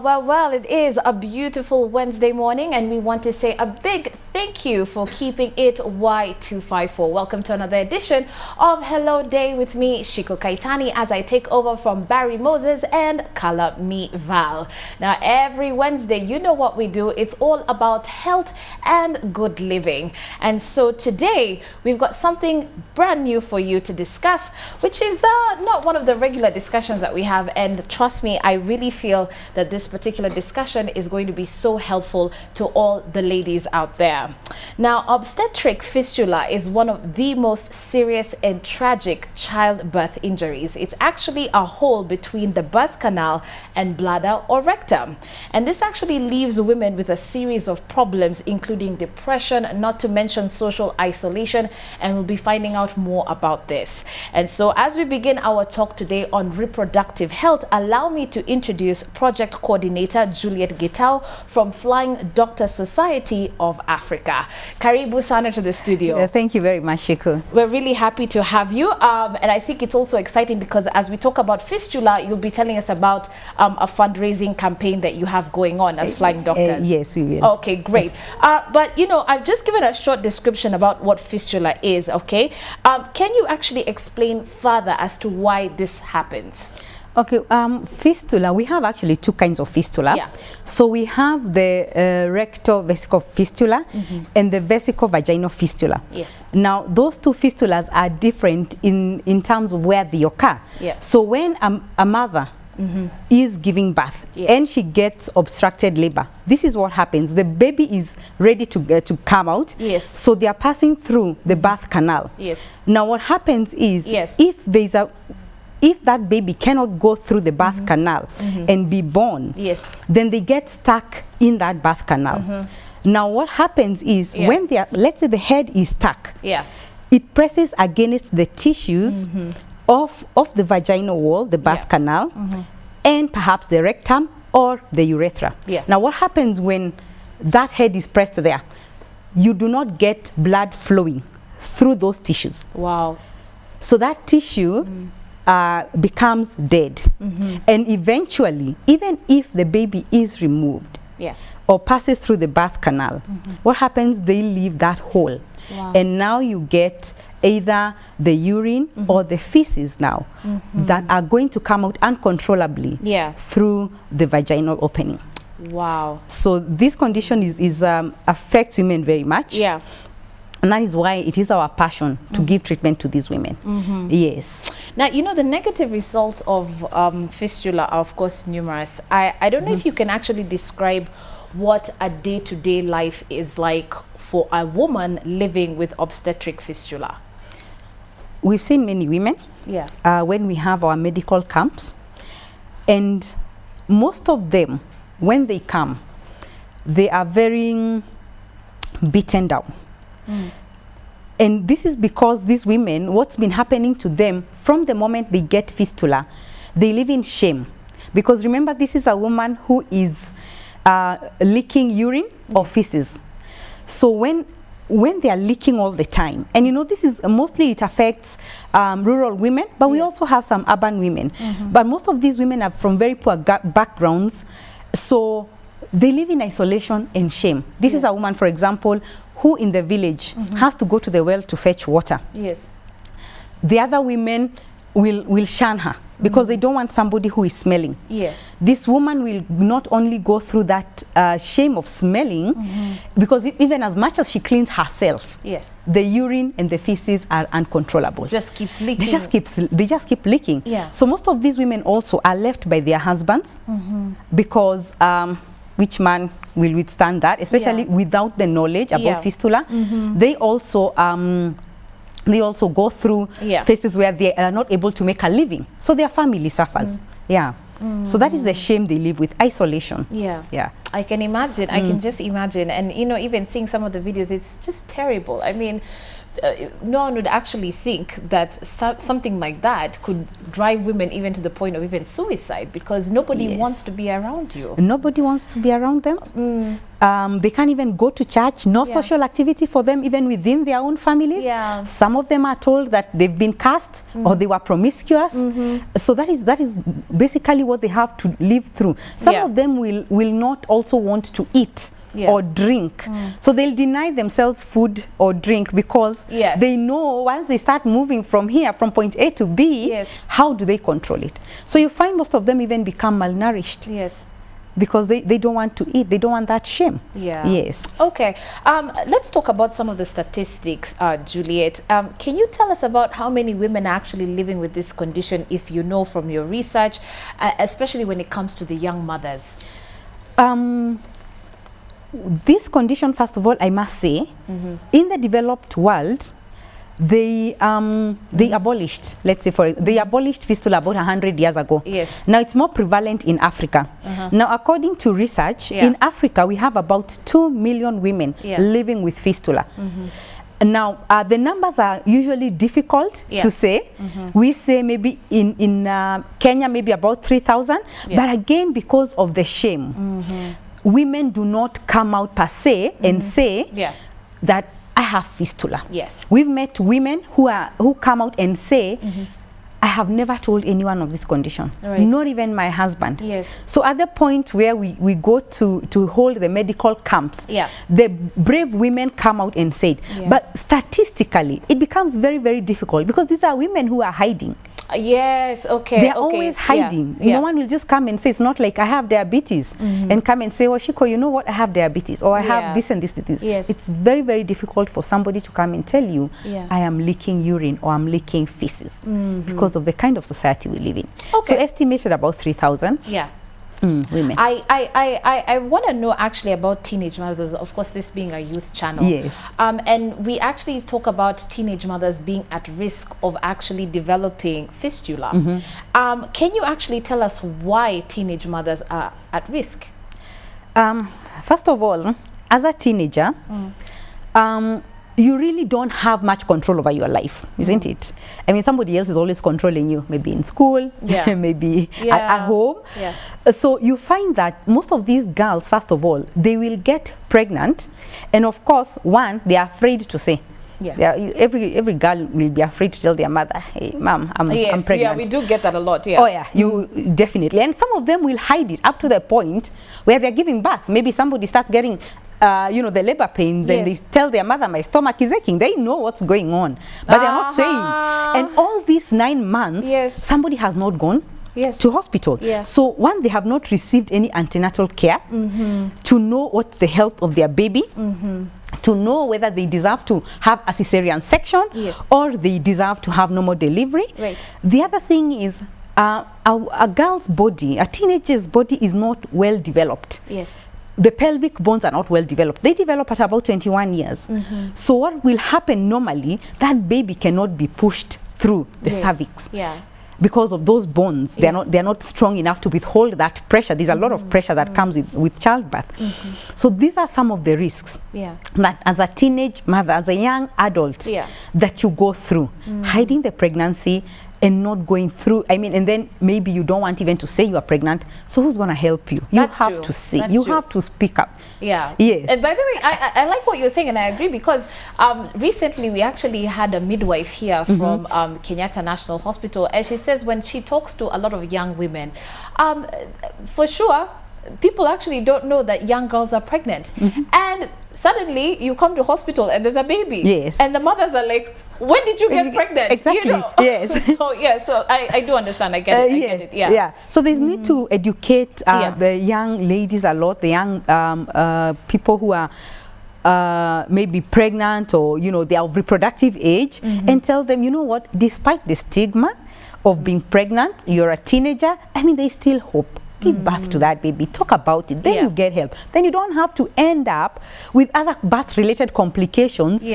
Well, it is a beautiful Wednesday morning, and we want to say a big thank you for keeping it Y254. Welcome to another edition of Hello Day with me, Shiko Kaitani, as I take over from Barry Moses and Kala Me Val. Now, every Wednesday, you know what we do. It's all about health and good living. And so today, we've got something brand new for you to discuss, which is not one of the regular discussions that we have. And trust me, I really feel that this particular discussion is going to be so helpful to all the ladies out there. Now, obstetric fistula is one of the most serious and tragic childbirth injuries. It's actually a hole between the birth canal and bladder or rectum. And this actually leaves women with a series of problems, including depression, not to mention social isolation, and we'll be finding out more about this. And so as we begin our talk today on reproductive health, allow me to introduce Project Coordinator Juliet Gitau from Flying Doctor Society of Africa. Karibu sana to the studio. Thank you very much, Shiko. We're really happy to have you. And I think it's also exciting because as we talk about fistula, you'll be telling us about a fundraising campaign that you have going on as Flying Doctors. Yes, we will. Okay, great. Yes. But, you know, I've just given a short description about what fistula is, okay? Can you actually explain further as to why this happens? Okay, fistula, we have actually two kinds of fistula. Yeah. So we have the recto-vesical fistula and the vesico-vaginal fistula. Yes. Now, those two fistulas are different in terms of where they occur. Yeah. So when a mother is giving birth, yes, and she gets obstructed labor, this is what happens. The baby is ready to come out. Yes. So they are passing through the birth canal. Yes. Now, what happens is, yes, if that baby cannot go through the birth canal and be born, yes, then they get stuck in that birth canal. Now, what happens is, when they are, let's say the head is stuck, it presses against the tissues of the vaginal wall, the birth canal, and perhaps the rectum or the urethra. Now, what happens when that head is pressed there? You do not get blood flowing through those tissues. Wow. So that tissue becomes dead. And eventually, even if the baby is removed or passes through the birth canal, what happens? They leave that hole. Wow. And now you get either the urine or the feces now that are going to come out uncontrollably through the vaginal opening. Wow. So this condition affects women very much. Yeah. And that is why it is our passion to give treatment to these women. Yes. Now, you know, the negative results of fistula are, of course, numerous. I don't know if you can actually describe what a day-to-day life is like for a woman living with obstetric fistula. We've seen many women when we have our medical camps. And most of them, when they come, they are very beaten down. And this is because these women, what's been happening to them from the moment they get fistula, they live in shame. Because remember, this is a woman who is leaking urine or feces. So when they are leaking all the time, and you know, this is mostly, it affects rural women, but we also have some urban women. But most of these women are from very poor backgrounds, so they live in isolation and shame. This is a woman, for example, who in the village has to go to the well to fetch water. Yes. The other women will shun her because they don't want somebody who is smelling. Yes. This woman will not only go through that shame of smelling, because even as much as she cleans herself, the urine and the feces are uncontrollable. Just keeps leaking. They just keep leaking. Yeah. So most of these women also are left by their husbands because which man will withstand that, especially without the knowledge about fistula. They also go through phases where they are not able to make a living, so their family suffers. So that is the shame they live with, isolation. I can imagine. I can just imagine. And you know, even seeing some of the videos, it's just terrible. I mean, no one would actually think that something like that could drive women even to the point of even suicide, because nobody wants to be around you. Nobody wants to be around them. They can't even go to church. No social activity for them, even within their own families. Some of them are told that they've been cast or they were promiscuous. So that is basically what they have to live through. Some of them will not also want to eat or drink. So they'll deny themselves food or drink because they know once they start moving from here, from point A to B, how do they control it? So you find most of them even become malnourished. Because they don't want to eat. They don't want that shame. Okay. Let's talk about some of the statistics, Juliet. Can you tell us about how many women are actually living with this condition, if you know from your research, especially when it comes to the young mothers? This condition, first of all, I must say, in the developed world, they abolished, let's say, they abolished fistula about 100 years ago. Now it's more prevalent in Africa. Now, according to research, in Africa, we have about 2 million women living with fistula. Now, the numbers are usually difficult to say. We say maybe in Kenya, maybe about 3,000. But again, because of the shame, women do not come out per se and say that I have fistula. We've met women who come out and say, I have never told anyone of this condition, not even my husband. So at the point where we go to hold the medical camps, the brave women come out and say it. But statistically, it becomes very, very difficult because these are women who are hiding. They're always hiding. No one will just come and say, it's not like I have diabetes and come and say, oh, Shiko, you know what, I have diabetes, or I have this and this. It's very, very difficult for somebody to come and tell you, I am leaking urine or I'm leaking feces because of the kind of society we live in. So estimated about 3,000. Women. I want to know actually about teenage mothers, of course, this being a youth channel. And we actually talk about teenage mothers being at risk of actually developing fistula. Can you actually tell us why teenage mothers are at risk? First of all, as a teenager, you really don't have much control over your life, isn't it? I mean, somebody else is always controlling you, maybe in school, maybe at home. So you find that most of these girls, first of all, they will get pregnant. And of course, one, they are afraid to say. Every girl will be afraid to tell their mother, hey, mom, I'm pregnant. Yeah, we do get that a lot. Oh yeah, you definitely. And some of them will hide it up to the point where they're giving birth. Maybe somebody starts getting you know, the labor pains, and they tell their mother, my stomach is aching. They know what's going on, but they're not saying. And all these 9 months, somebody has not gone to hospital. So one, they have not received any antenatal care to know what's the health of their baby, to know whether they deserve to have a cesarean section or they deserve to have normal delivery. The other thing is a girl's body, a teenager's body is not well developed. The pelvic bones are not well developed. They develop at about 21 years. So what will happen normally, that baby cannot be pushed through the cervix. Because of those bones, they're not strong enough to withhold that pressure. There's a lot of pressure that comes with childbirth. So these are some of the risks that as a teenage mother, as a young adult, that you go through. Hiding the pregnancy and not going through, I mean, and then maybe you don't want even to say you are pregnant. So who's going to help you? You have to say, you have to speak up. And by the way, I like what you're saying, and I agree, because recently we actually had a midwife here from Kenyatta National Hospital, and she says when she talks to a lot of young women, for sure, people actually don't know that young girls are pregnant. And suddenly you come to hospital and there's a baby. And the mothers are like, when did you get pregnant? Exactly. You know? So I do understand. I get it. So there's need to educate the young ladies a lot, the young people who are maybe pregnant, or you know, they are of reproductive age, and tell them, you know what, despite the stigma of being pregnant, you're a teenager, I mean, there's still hope. Give birth to that baby. Talk about it. Then you get help. Then you don't have to end up with other birth-related complications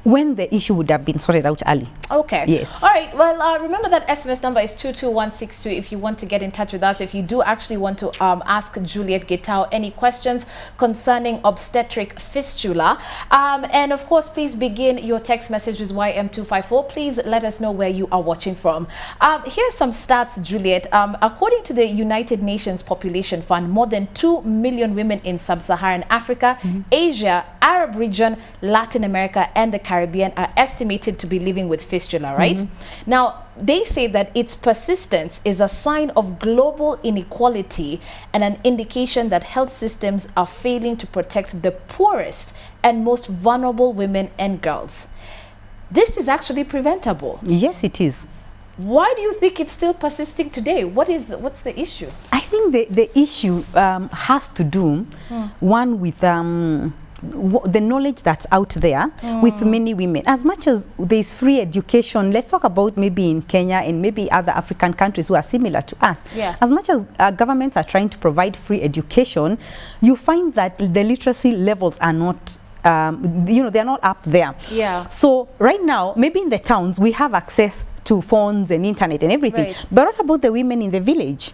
when the issue would have been sorted out early. Okay. Yes. All right. Well, remember that SMS number is 22162 if you want to get in touch with us. If you do actually want to ask Juliet Gitau any questions concerning obstetric fistula. And of course, please begin your text message with YM254. Please let us know where you are watching from. Here's some stats, Juliet. According to the United Nations Population Fund, more than 2 million women in sub-Saharan Africa, Asia, Arab region, Latin America, and the Caribbean are estimated to be living with fistula, right? Now, they say that its persistence is a sign of global inequality and an indication that health systems are failing to protect the poorest and most vulnerable women and girls. This is actually preventable. Yes, it is. Why do you think it's still persisting today? What's the issue? I think the issue has to do, one, with the knowledge that's out there with many women. As much as there's free education, let's talk about maybe in Kenya and maybe other African countries who are similar to us. As much as governments are trying to provide free education, you find that the literacy levels are not they're not up there. So right now, maybe in the towns, we have access to phones and internet and everything. But what about the women in the village?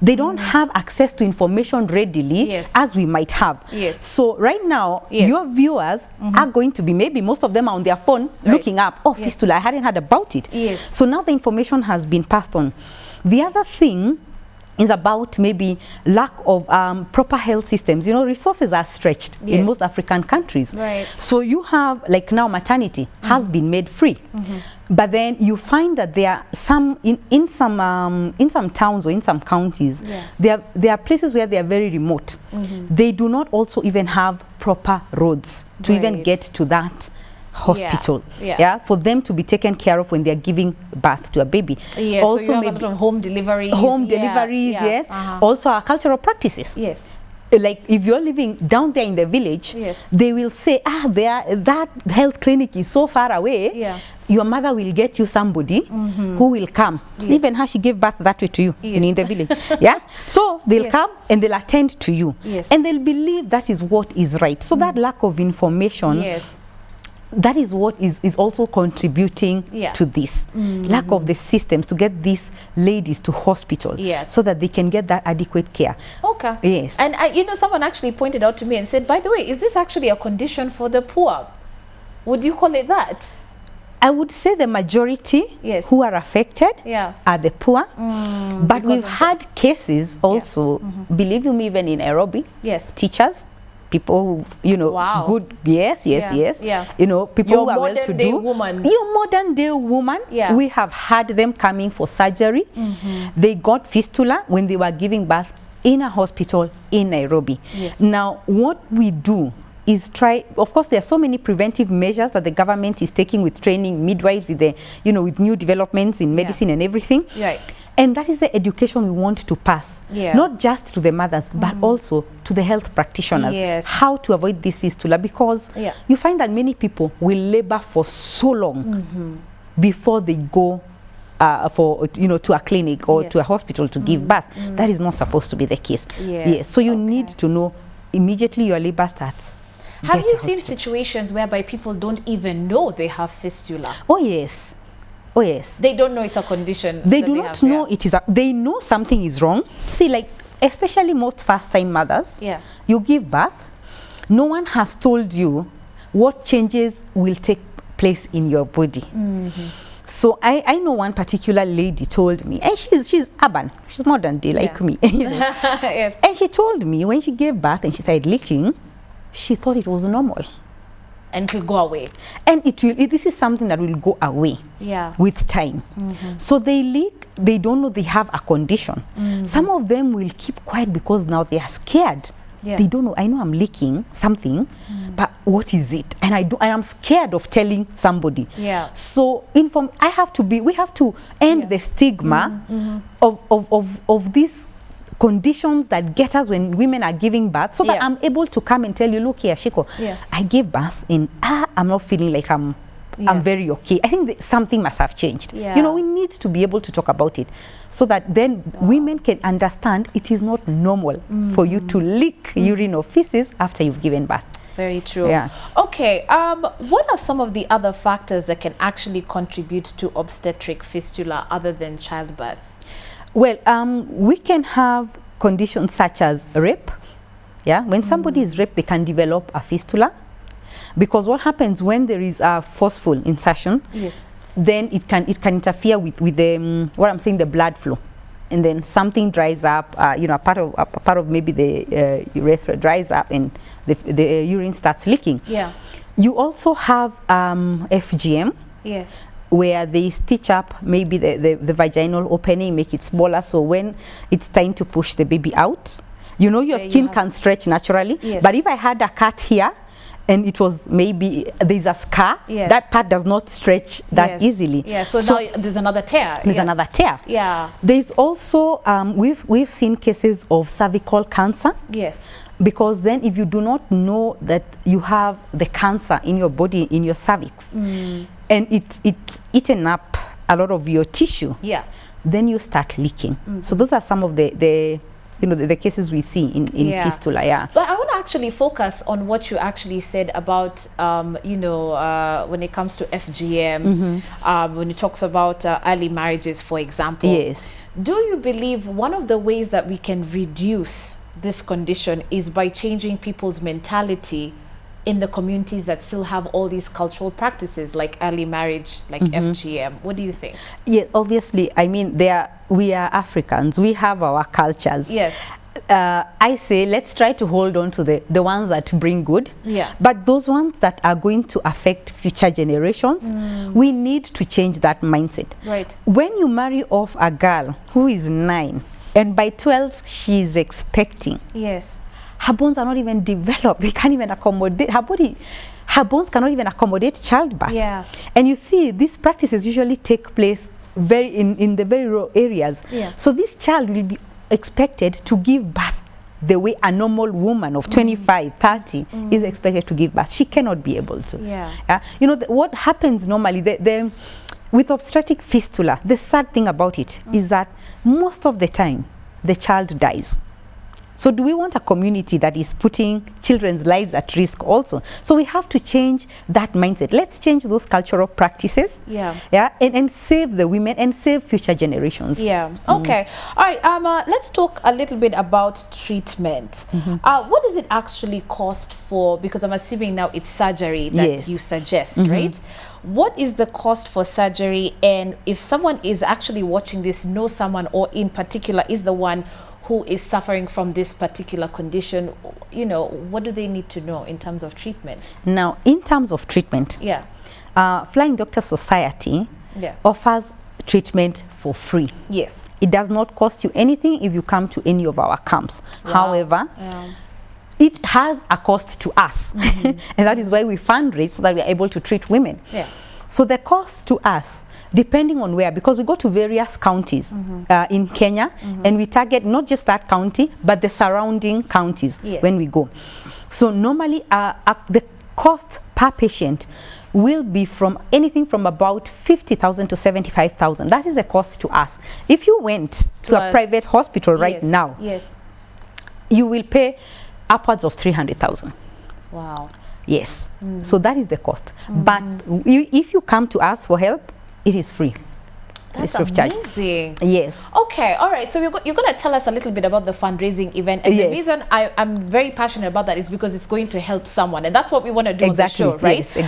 They don't have access to information readily as we might have. So right now, your viewers are going to be, maybe most of them are on their phone looking up, oh, fistula, I hadn't heard about it. So now the information has been passed on. The other thing is about maybe lack of proper health systems. You know, resources are stretched in most African countries. So you have, like now, maternity has been made free. But then you find that there are some in some towns or in some counties, there are places where they are very remote. They do not also even have proper roads to even get to that hospital, for them to be taken care of when they are giving birth to a baby. Also, so you have a lot of home deliveries. Also our cultural practices. Like if you're living down there in the village, they will say, that health clinic is so far away. Your mother will get you somebody who will come. Even how she gave birth that way to you in the village. So they'll come and they'll attend to you. And they'll believe that is what is right. So that lack of information, that is what is also contributing to this lack of the systems to get these ladies to hospital so that they can get that adequate care. And you know, someone actually pointed out to me and said, by the way, is this actually a condition for the poor? Would you call it that? I would say the majority who are affected are the poor. But we've had cases also, believe you me, even in Nairobi, teachers, people who, you know, good, you know, people who are well-to-do. Your modern-day woman, we have had them coming for surgery. They got fistula when they were giving birth in a hospital in Nairobi. Now, what we do is try, of course, there are so many preventive measures that the government is taking with training midwives, with new developments in medicine and everything. And that is the education we want to pass, not just to the mothers, but also to the health practitioners, how to avoid this fistula, because you find that many people will labor for so long before they go to a clinic or to a hospital to give birth. That is not supposed to be the case. So you need to know immediately your labor starts. Have you seen situations whereby people don't even know they have fistula? Oh yes. Oh yes. They don't know it's a condition. They do not know it is. They know something is wrong. See, like especially most first-time mothers. You give birth. No one has told you what changes will take place in your body. So I know one particular lady told me, and she's urban, she's modern day like me. And she told me when she gave birth and she started leaking, she thought it was normal. And it will go away. And this is something that will go away with time. So they leak, they don't know they have a condition. Some of them will keep quiet because now they are scared. They don't know, I know I'm leaking something, but what is it? And I'm scared of telling somebody. So we have to end the stigma of these conditions that get us when women are giving birth, so that I'm able to come and tell you, look here, Shiko, I gave birth and I'm not feeling like I'm I'm very okay. I think that something must have changed. Yeah. You know, we need to be able to talk about it so that then women can understand it is not normal for you to leak urine or feces after you've given birth. Very true. Yeah. Okay. What are some of the other factors that can actually contribute to obstetric fistula other than childbirth? Well, we can have conditions such as rape. Yeah, when somebody is raped, they can develop a fistula, because what happens when there is a forceful insertion, then it can interfere with the what I'm saying, the blood flow, and then something dries up. You know, a part of maybe the urethra dries up, and the urine starts leaking. Yeah. You also have FGM. Yes. Where they stitch up maybe the vaginal opening, make it smaller, so when it's time to push the baby out, you know, your skin can stretch naturally. Yes. But if I had a cut here and it was maybe there's a scar, that part does not stretch that easily. Yeah. So now there's another tear. There's another tear. Yeah. There's also we've seen cases of cervical cancer. Yes. Because then if you do not know that you have the cancer in your body, in your cervix, and it's eaten up a lot of your tissue, then you start leaking. So those are some of the you know, the cases we see in fistula. Yeah. But I want to actually focus on what you actually said about you know, when it comes to FGM, when it talks about early marriages, for example. Yes. Do you believe one of the ways that we can reduce this condition is by changing people's mentality in the communities that still have all these cultural practices like early marriage, like FGM? What do you think? Yeah, obviously, I mean, we are Africans, we have our cultures. Yes. I say let's try to hold on to the ones that bring good. Yeah. But those ones that are going to affect future generations, we need to change that mindset. Right. When you marry off a girl who is 9 and by 12 she's expecting. Yes. Her bones are not even developed. They can't even accommodate her body. Her bones cannot even accommodate childbirth. Yeah. And you see, these practices usually take place in the very rural areas. Yeah. So this child will be expected to give birth the way a normal woman of 25, 30 is expected to give birth. She cannot be able to. Yeah. You know, what happens normally, with obstetric fistula, the sad thing about it is that most of the time, the child dies. So do we want a community that is putting children's lives at risk also? So we have to change that mindset. Let's change those cultural practices. Yeah. Yeah. And save the women and save future generations. Yeah. Okay. All right. Let's talk a little bit about treatment. What does it actually cost for, because I'm assuming now it's surgery that you suggest, right? What is the cost for surgery? And if someone is actually watching this, knows someone, or in particular is the one who is suffering from this particular condition, you know, what do they need to know in terms of treatment? Now, in terms of treatment, Flying Doctor Society offers treatment for free. Yes. It does not cost you anything if you come to any of our camps. Wow. However, it has a cost to us. And that is why we fundraise, so that we are able to treat women. Yeah. So the cost to us, depending on where, because we go to various counties in Kenya, and we target not just that county, but the surrounding counties when we go. So normally the cost per patient will be from anything from about 50,000 to 75,000. That is the cost to us. If you went to a private hospital right now, you will pay upwards of 300,000. Wow. Yes. So that is the cost. But if you come to us for help, it is free. That's amazing. Yes. Okay. All right. So you're going to tell us a little bit about the fundraising event. And the reason I'm very passionate about that is because it's going to help someone. And that's what we want to do on the show, right? Yes, exactly.